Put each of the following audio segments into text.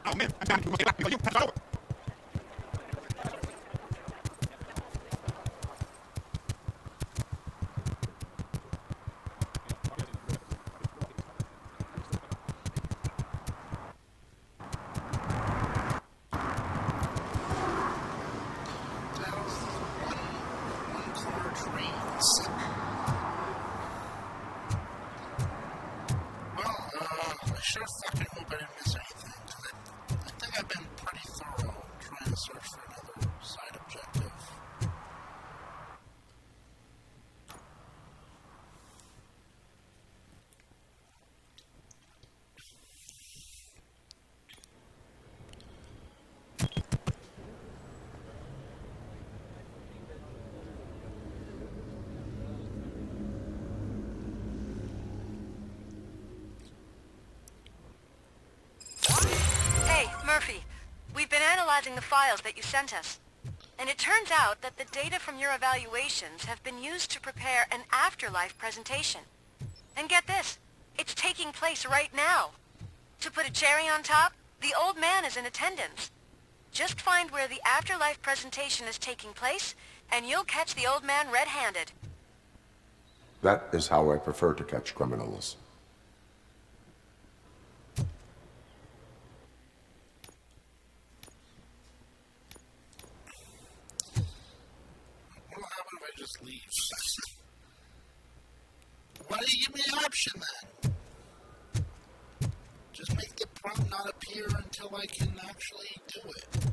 Oh man, I'm trying to get back because you passed over. I sure fucking hope I didn't miss anything, because I think I've been pretty thorough trying to search for another side objective. Murphy, we've been analyzing the files that you sent us, and it turns out that the data from your evaluations have been used to prepare an afterlife presentation. And get this, it's taking place right now. To put a cherry on top, the old man is in attendance. Just find where the afterlife presentation is taking place, and you'll catch the old man red-handed. That is how I prefer to catch criminals. Just leave. Why do you give me the option then? Just make the prompt not appear until I can actually do it.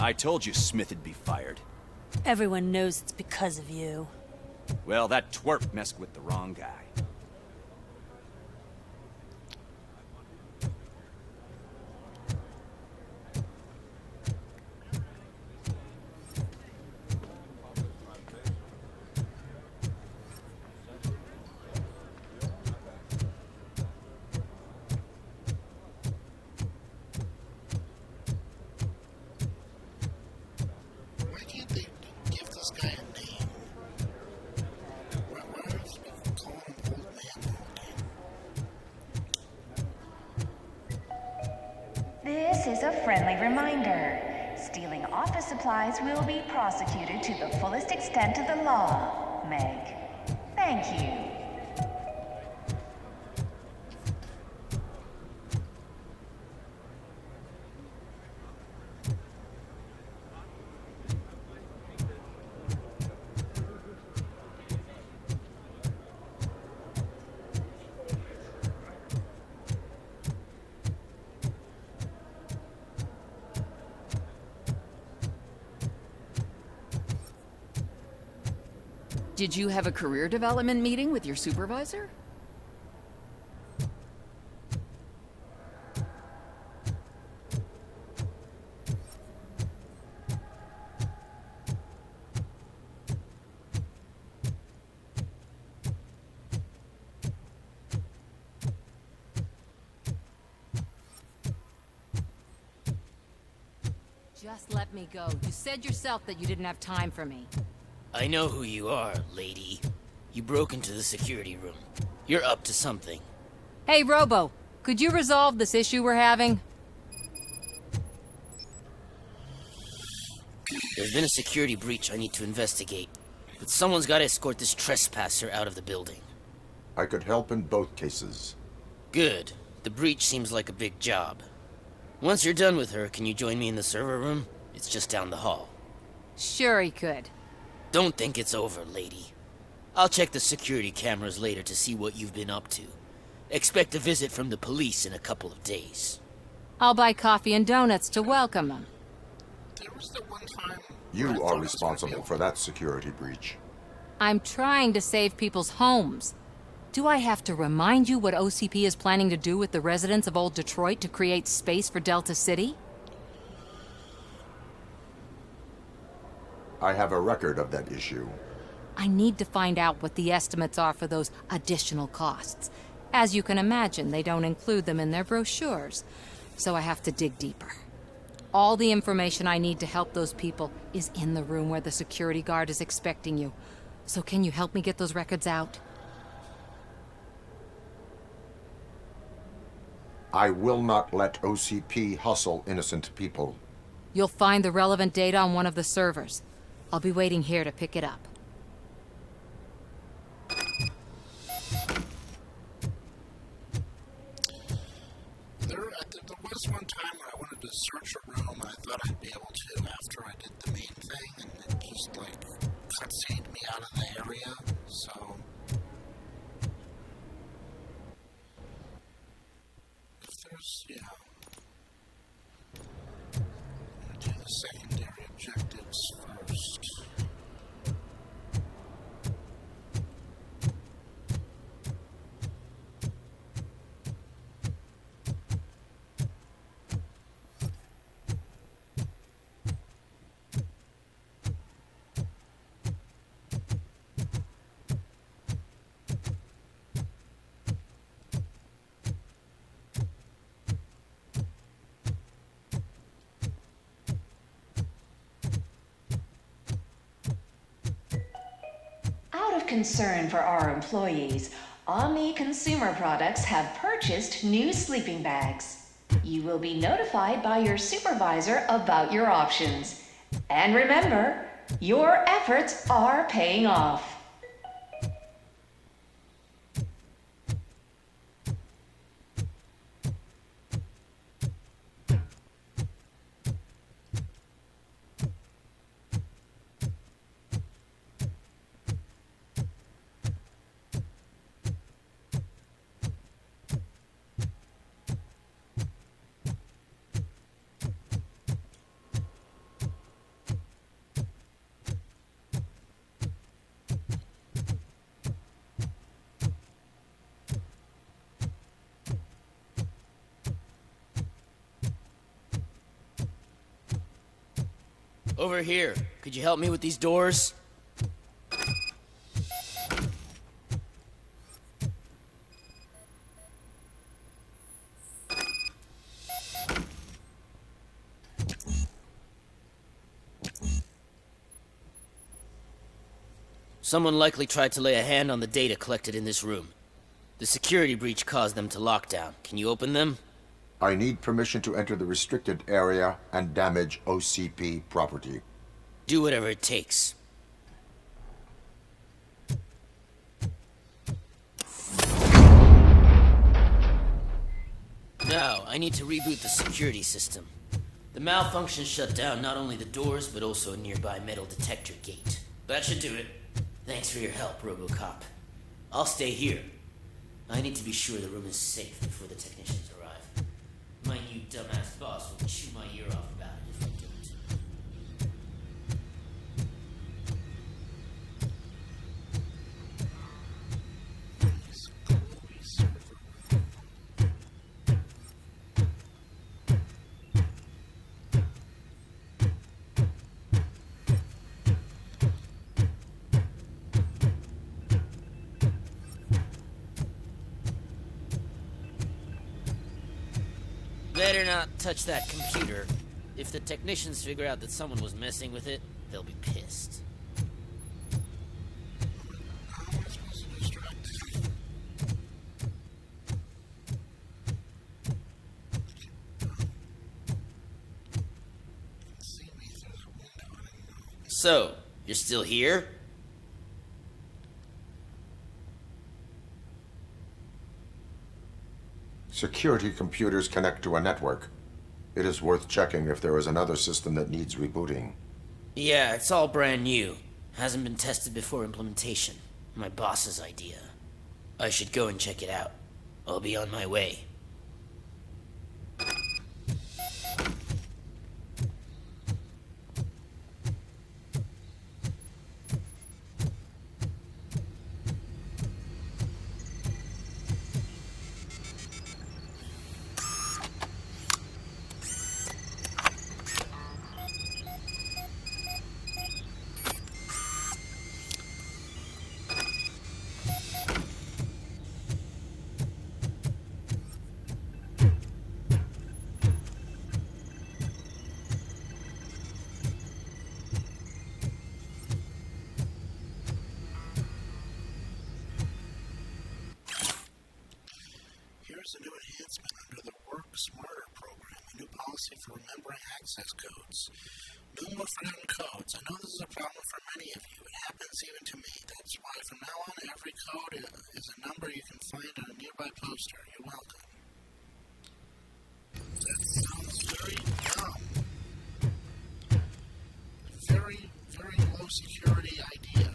I told you Smith'd be fired. Everyone knows it's because of you. Well, that twerp messed with the wrong guy. This is a friendly reminder. Stealing office supplies will be prosecuted to the fullest extent of the law, Meg. Thank you. Did you have a career development meeting with your supervisor? Just let me go. You said yourself that you didn't have time for me. I know who you are, lady. You broke into the security room. You're up to something. Hey, Robo, could you resolve this issue we're having? There's been a security breach I need to investigate, but someone's got to escort this trespasser out of the building. I could help in both cases. Good. The breach seems like a big job. Once you're done with her, can you join me in the server room? It's just down the hall. Sure he could. Don't think it's over, lady. I'll check the security cameras later to see what you've been up to. Expect a visit from the police in a couple of days. I'll buy coffee and donuts to welcome them. There was the one time... You where I are thought it was gonna responsible be for that security breach. I'm trying to save people's homes. Do I have to remind you what OCP is planning to do with the residents of Old Detroit to create space for Delta City? I have a record of that issue. I need to find out what the estimates are for those additional costs. As you can imagine, they don't include them in their brochures, so I have to dig deeper. All the information I need to help those people is in the room where the security guard is expecting you. So can you help me get those records out? I will not let OCP hustle innocent people. You'll find the relevant data on one of the servers. I'll be waiting here to pick it up. There was one time where I wanted to search a room, and I thought I'd be able to after I did the main thing, and it just, like, cutscened me out of the area, so... If there's, yeah... I'm gonna do the secondary objectives first. Out of concern for our employees, Omni Consumer Products have purchased new sleeping bags. You will be notified by your supervisor about your options. And remember, your efforts are paying off. Over here. Could you help me with these doors? Someone likely tried to lay a hand on the data collected in this room. The security breach caused them to lock down. Can you open them? I need permission to enter the restricted area and damage OCP property. Do whatever it takes. Now, I need to reboot the security system. The malfunction shut down not only the doors, but also a nearby metal detector gate. That should do it. Thanks for your help, RoboCop. I'll stay here. I need to be sure the room is safe before the technicians arrive. My new dumbass boss will chew my ear off about it if I don't. Better not touch that computer. If the technicians figure out that someone was messing with it, they'll be pissed. See me through the window anymore. So, you're still here? Security computers connect to a network. It is worth checking if there is another system that needs rebooting. Yeah, it's all brand new. Hasn't been tested before implementation. My boss's idea. I should go and check it out. I'll be on my way. Here's a new enhancement under the Work Smarter program, a new policy for remembering access codes. No more forgotten codes. I know this is a problem for many of you. It happens even to me. That's why from now on, every code is a number you can find on a nearby poster. You're welcome. That sounds very dumb. Very, very low security idea.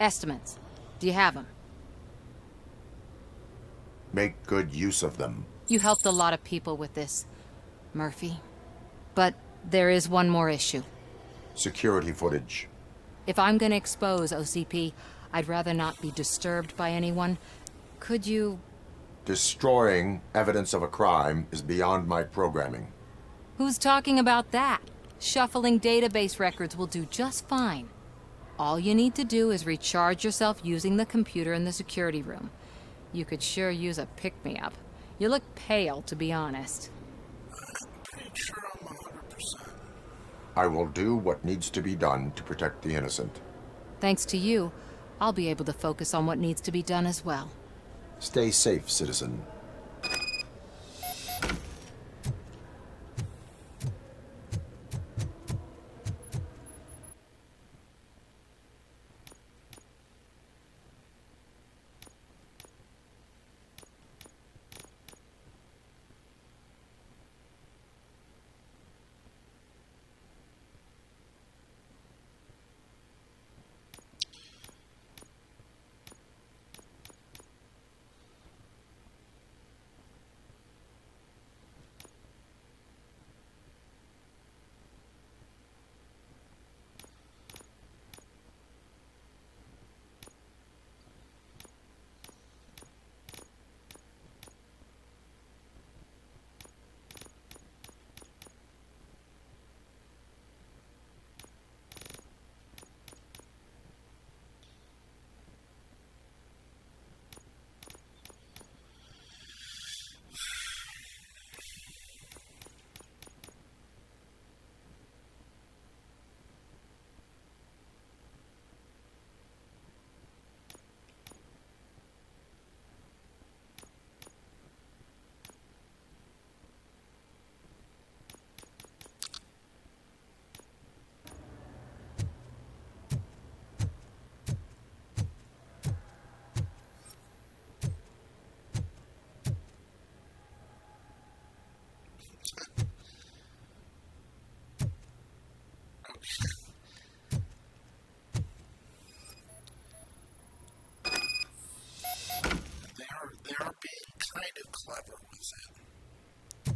Estimates. Do you have them? Make good use of them. You helped a lot of people with this, Murphy. But there is one more issue. Security footage. If I'm gonna expose OCP, I'd rather not be disturbed by anyone. Could you... Destroying evidence of a crime is beyond my programming. Who's talking about that? Shuffling database records will do just fine. All you need to do is recharge yourself using the computer in the security room. You could sure use a pick-me-up. You look pale, to be honest. Pretty sure I'm 100%. I will do what needs to be done to protect the innocent. Thanks to you, I'll be able to focus on what needs to be done as well. Stay safe, citizen. clever with it.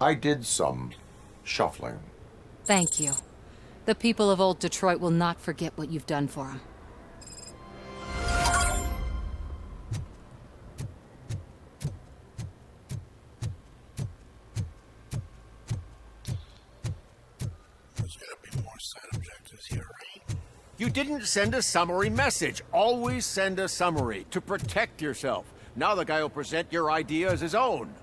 I did some shuffling. Thank you. The people of old Detroit will not forget what you've done for them. There's gotta be more side objectives here, right? You didn't send a summary message. Always send a summary to protect yourself. Now the guy will present your idea as his own.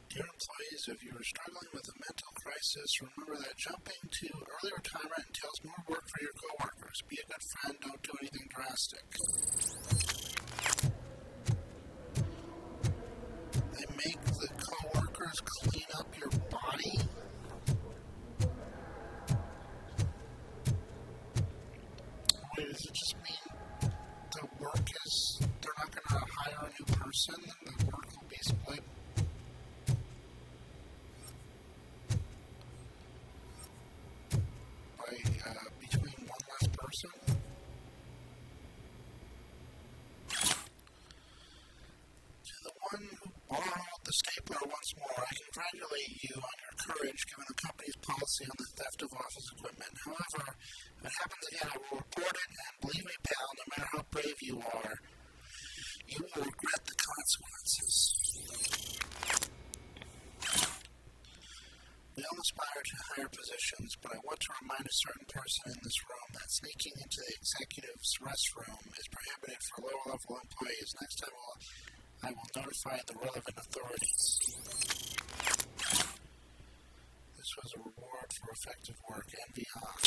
Dear employees, if you are struggling with a mental crisis, remember that jumping to early retirement entails more work for your coworkers. Be a good friend, don't do anything drastic. They make the coworkers clean up your body? Wait, does it just mean the work is, they're not going to hire a new person and the work will be split? Between one less person? To the one who borrowed the stapler once more, I congratulate you on your courage given the company's policy on the theft of office equipment. However, if it happens again, I will report it, and believe me, pal, no matter how brave you are, you will regret the consequences. We all aspire to higher positions, but I want to remind a certain person in this room that sneaking into the executive's restroom is prohibited for lower-level employees. Next time I will notify the relevant authorities. This was a reward for effective work and beyond.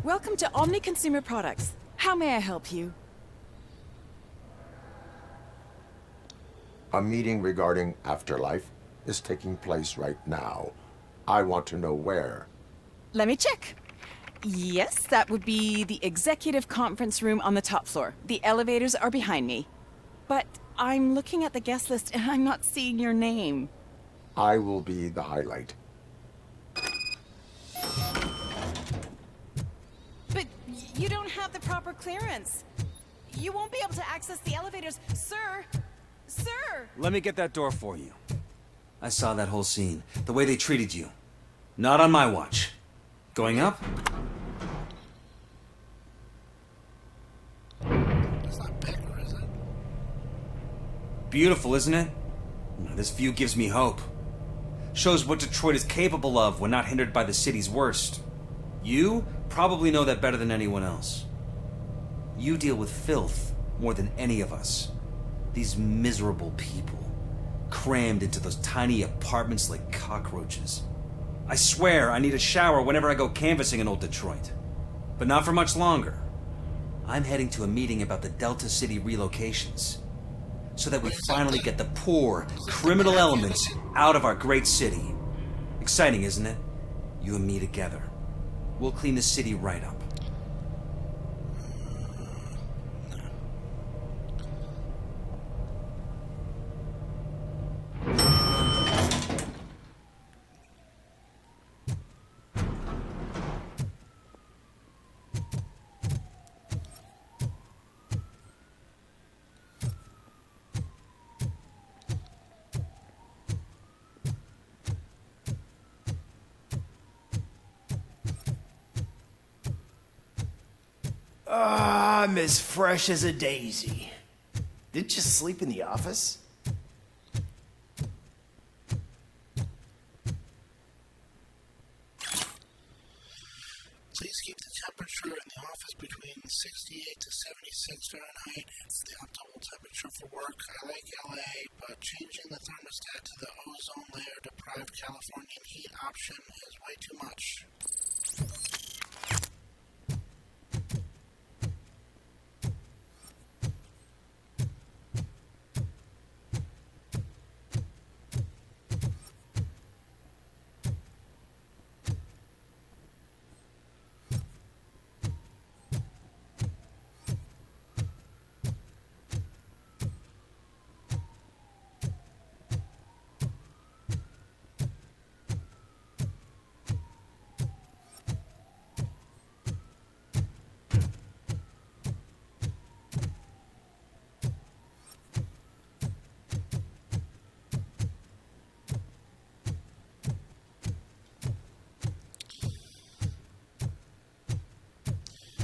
Welcome to Omni Consumer Products. How may I help you? A meeting regarding afterlife is taking place right now. I want to know where. Let me check. Yes, that would be the executive conference room on the top floor. The elevators are behind me. But I'm looking at the guest list and I'm not seeing your name. I will be the highlight. But you don't have the proper clearance. You won't be able to access the elevators. Sir! Sir! Let me get that door for you. I saw that whole scene. The way they treated you. Not on my watch. Going up? It's not Becker, is it? Beautiful, isn't it? This view gives me hope. Shows what Detroit is capable of when not hindered by the city's worst. You probably know that better than anyone else. You deal with filth more than any of us. These miserable people, crammed into those tiny apartments like cockroaches. I swear I need a shower whenever I go canvassing in old Detroit. But not for much longer. I'm heading to a meeting about the Delta City relocations. So that we finally get the poor, criminal elements out of our great city. Exciting, isn't it? You and me together. We'll clean the city right up. I'm as fresh as a daisy. Didn't you sleep in the office? Please keep the temperature in the office between 68 to 76 Fahrenheit. It's the optimal temperature for work. I like LA, but changing the thermostat to the ozone layer deprived Californian heat option is way too much.